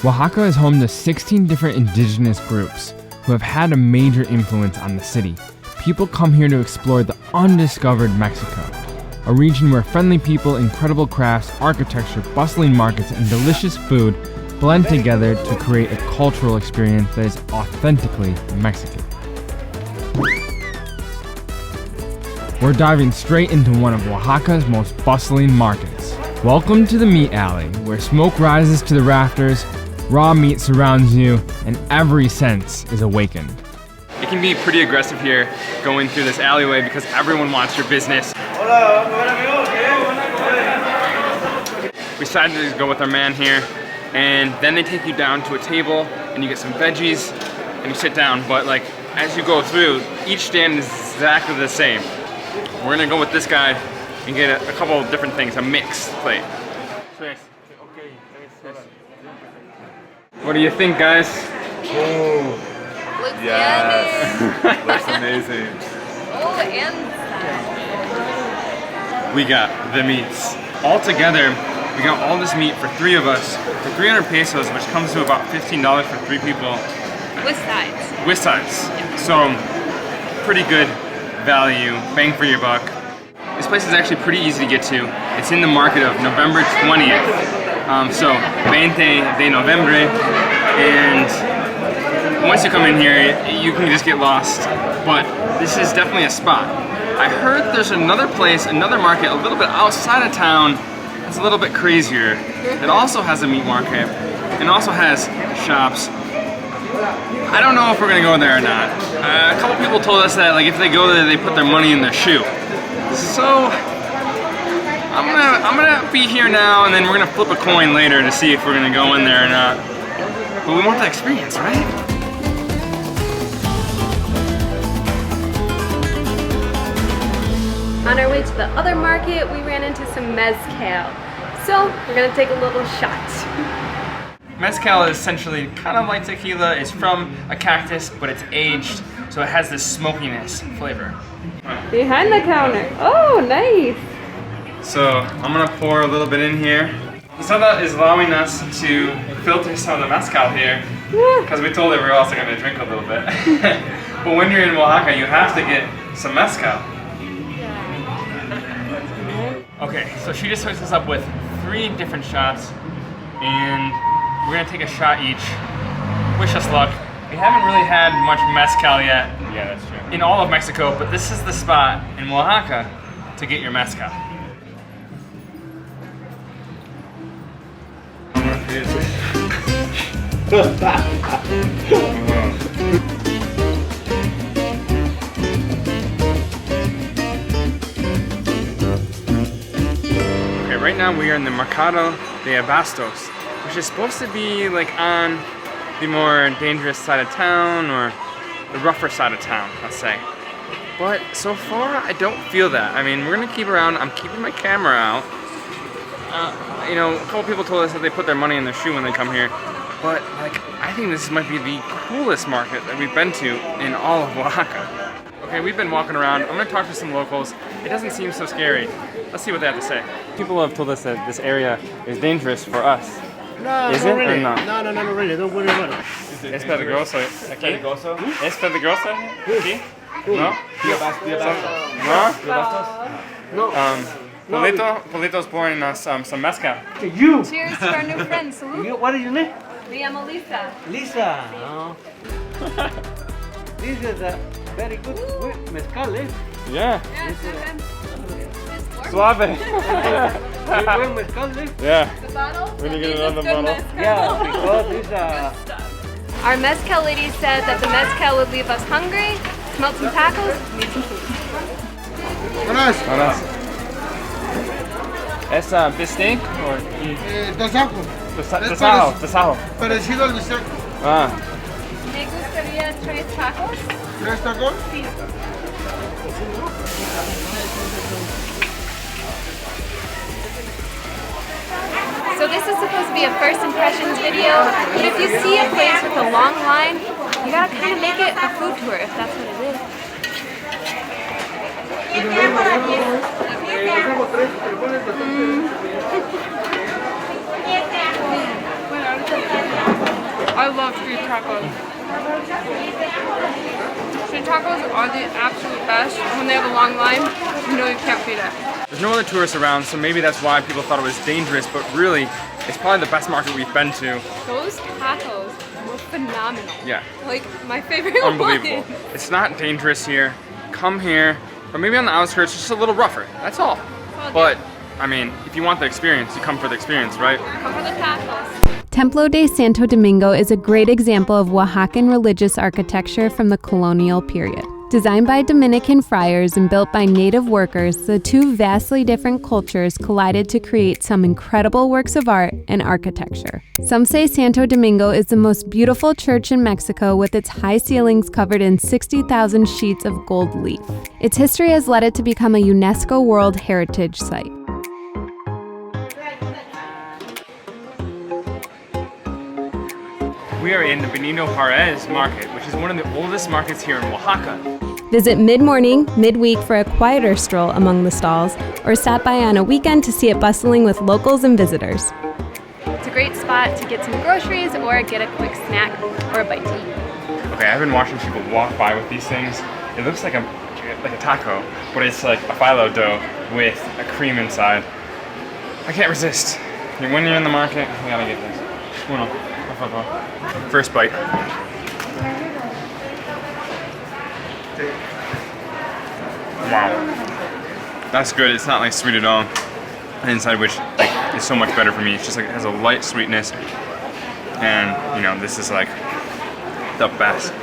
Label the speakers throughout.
Speaker 1: Oaxaca is home to 16 different indigenous groups who have had a major influence on the city. People come here to explore the undiscovered Mexico, a region where friendly people, incredible crafts, architecture, bustling markets, and delicious food blend together to create a cultural experience that is authentically Mexican. We're diving straight into one of Oaxaca's most bustling markets. Welcome to the Meat Alley, where smoke rises to the rafters, raw meat surrounds you, and every sense is awakened. It can be pretty aggressive here, going through this alleyway because everyone wants your business. We decided to go with our man here, and then they take you down to a table, and you get some veggies, and you sit down. But like, as you go through, each stand is exactly the same. We're gonna go with this guy and get a couple of different things, a mixed plate. What do you think, guys?
Speaker 2: Oh,
Speaker 3: Looks
Speaker 2: yes.
Speaker 3: yummy.
Speaker 2: Looks amazing.
Speaker 3: Oh, and
Speaker 1: We got the meats. All together, we got all this meat for 3 of us for 300 pesos, which comes to about $15 for 3 people.
Speaker 3: with sides.
Speaker 1: With sides. So, pretty good value, bang for your buck. This place is actually pretty easy to get to. It's in the market of November 20th. So, 20 de Noviembre, and once you come in here, you can just get lost, but this is definitely a spot. I heard there's another place, another market a little bit outside of town that's a little bit crazier, that also has a meat market, and also has shops. I don't know if we're gonna go there or not. A couple people told us that like if they go there, they put their money in their shoe. So, I'm gonna be here now, and then we're gonna flip a coin later to see if we're gonna go in there or not. But we want the experience, right?
Speaker 3: On our way to the other market, we ran into some mezcal. So we're gonna take a little shot.
Speaker 1: Mezcal is essentially kind of like tequila. It's from a cactus, but it's aged, so it has this smokiness flavor.
Speaker 3: Behind the counter. Oh, nice.
Speaker 1: So I'm gonna pour a little bit in here. Sada is allowing us to filter some of the mezcal here, because we told her we were also gonna drink a little bit. But when you're in Oaxaca, you have to get some mezcal. Okay, so she just hooks us up with 3 different shots, and we're gonna take a shot each. Wish us luck. We haven't really had much mezcal yet. Yeah, that's true. In all of Mexico, but this is the spot in Oaxaca to get your mezcal. Okay, right now we are in the Mercado de Alabastos, which is supposed to be like on the more dangerous side of town, or the rougher side of town, let's say. But so far, I don't feel that. I mean, we're gonna keep around. I'm keeping my camera out. You know, a couple people told us that they put their money in their shoe when they come here, but like, I think this might be the coolest market that we've been to in all of Oaxaca. Okay, we've been walking around. I'm gonna talk to some locals. It doesn't seem so scary. Let's see what they have to say. People have told us that this area is dangerous for us.
Speaker 4: No,
Speaker 1: Is
Speaker 4: not
Speaker 1: it
Speaker 4: really.
Speaker 1: or not?
Speaker 4: No, not really. Don't worry about it.
Speaker 1: Es peligroso aquí. Es peligroso aquí. No? No? Polito's pouring us some mezcal.
Speaker 4: You.
Speaker 3: Cheers to our new friend. Salud.
Speaker 4: What is your name?
Speaker 3: Me llamo Lisa.
Speaker 4: Lisa. Oh. This is a very good mezcal, eh?
Speaker 1: Yeah.
Speaker 3: It's
Speaker 1: Suave.
Speaker 4: Very good mezcal, eh?
Speaker 1: Yeah.
Speaker 3: The bottle?
Speaker 1: We need to
Speaker 3: That
Speaker 1: get
Speaker 3: means
Speaker 1: another
Speaker 3: it's good
Speaker 1: bottle.
Speaker 3: mezcal.
Speaker 4: Yeah, because this
Speaker 3: Our mezcal lady said that the mezcal would leave us hungry, smelt some tacos, need some food.
Speaker 1: Buenas. ¿Es bistec o
Speaker 5: Tasajo,
Speaker 1: tasajo?
Speaker 5: parecido al bistec.
Speaker 1: Ah.
Speaker 3: Me gustaría 3 tacos.
Speaker 5: 3 tacos.
Speaker 3: Sí. So this is supposed to be a first impressions video, but if you see a place with a long line, you gotta kind of make it a food tour if that's what it is. I love street tacos. Street tacos are the absolute best. When they have a long line, you know you can't beat it.
Speaker 1: There's no other tourists around, so maybe that's why people thought it was dangerous, but really, it's probably the best market we've been to.
Speaker 3: Those tacos were phenomenal.
Speaker 1: Yeah.
Speaker 3: Like, my favorite
Speaker 1: Unbelievable.
Speaker 3: one.
Speaker 1: It's not dangerous here. Come here, or maybe on the outskirts, just a little rougher. That's all.
Speaker 3: all
Speaker 1: But, I mean, if you want the experience, you come for the experience, right?
Speaker 3: Come for the tacos.
Speaker 6: Templo de Santo Domingo is a great example of Oaxacan religious architecture from the colonial period. Designed by Dominican friars and built by native workers, the two vastly different cultures collided to create some incredible works of art and architecture. Some say Santo Domingo is the most beautiful church in Mexico, with its high ceilings covered in 60,000 sheets of gold leaf. Its history has led it to become a Unesco World Heritage Site.
Speaker 1: We are in the Benito Juarez market, which is one of the oldest markets here in Oaxaca.
Speaker 6: Visit mid-morning, mid-week for a quieter stroll among the stalls, or stop by on a weekend to see it bustling with locals and visitors.
Speaker 3: It's a great spot to get some groceries or get a quick snack or a bite to eat.
Speaker 1: Okay, I've been watching people walk by with these things. It looks like a taco, but it's like a phyllo dough with a cream inside. I can't resist. When you're in the market, you gotta get this. Uno, por favor. First bite. Wow, that's good. It's not like sweet at all. And inside, which like is so much better for me. It's just like it has a light sweetness, and you know this is like the best.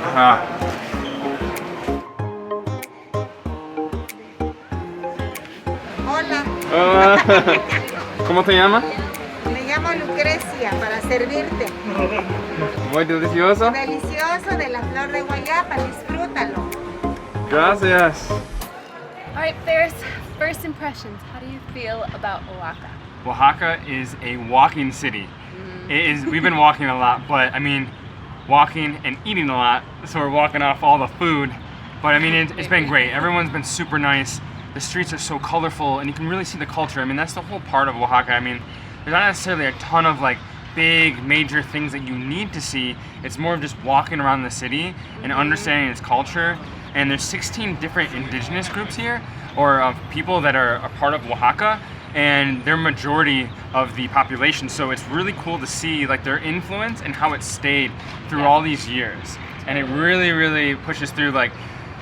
Speaker 7: Hola,
Speaker 1: ¿Cómo te llamas?
Speaker 7: me llamo Lucrecia para servirte.
Speaker 1: Muy delicioso.
Speaker 7: Delicioso de la flor de guayaba, disfrútalo.
Speaker 1: Gracias.
Speaker 3: All right, Faris, first impressions. How do you feel about Oaxaca?
Speaker 1: Oaxaca is a walking city. It is. We've been walking a lot, but I mean, walking and eating a lot. So we're walking off all the food. But I mean, it's been great. Everyone's been super nice. The streets are so colorful, and you can really see the culture. I mean, that's the whole part of Oaxaca. I mean, there's not necessarily a ton of like big major things that you need to see. It's more of just walking around the city and understanding its culture. And there's 16 different indigenous groups here, or of people that are a part of Oaxaca, and they're majority of the population. So it's really cool to see like their influence and how it stayed through all these years. And it really, really pushes through like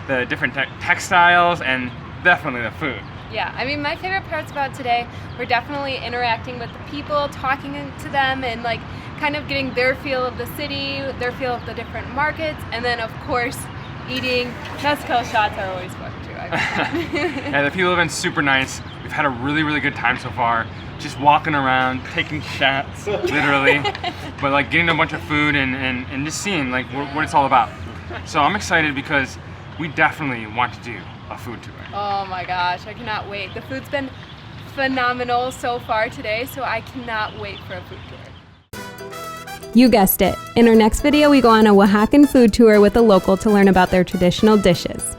Speaker 1: the different textiles and definitely the food.
Speaker 3: Yeah, I mean, my favorite parts about today were definitely interacting with the people, talking to them, and like kind of getting their feel of the city, their feel of the different markets, and then of course eating mezcal shots are always fun too.
Speaker 1: Yeah, the people have been super nice. We've had a really, really good time so far. Just walking around, taking shots, literally, but like getting a bunch of food and just seeing like what it's all about. So I'm excited because we definitely want to do a food tour.
Speaker 3: Oh my gosh, I cannot wait. The food's been phenomenal so far today, so I cannot wait for a food tour.
Speaker 6: You guessed it. In our next video, we go on a Oaxacan food tour with a local to learn about their traditional dishes.